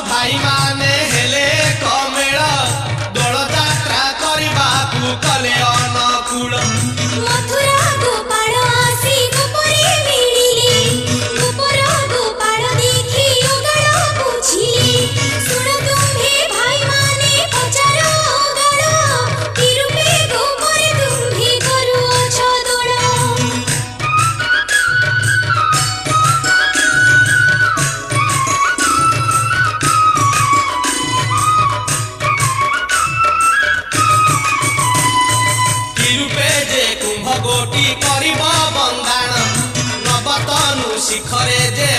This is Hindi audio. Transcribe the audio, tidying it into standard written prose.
भाई माने हेले कमेल दोल यात्रा करने को कले अनुकूल मथुरा गोपाल आसी गोपरे मिलिले गोपर गोपाल देखी ओगाळ बुझिले सुन तुम्हे भाई माने पचारो ओगाळ कि रूपे गोपरे तुम्हे करूअछ दोल गोटी करिब बंदाण नवतनु शिखरे जे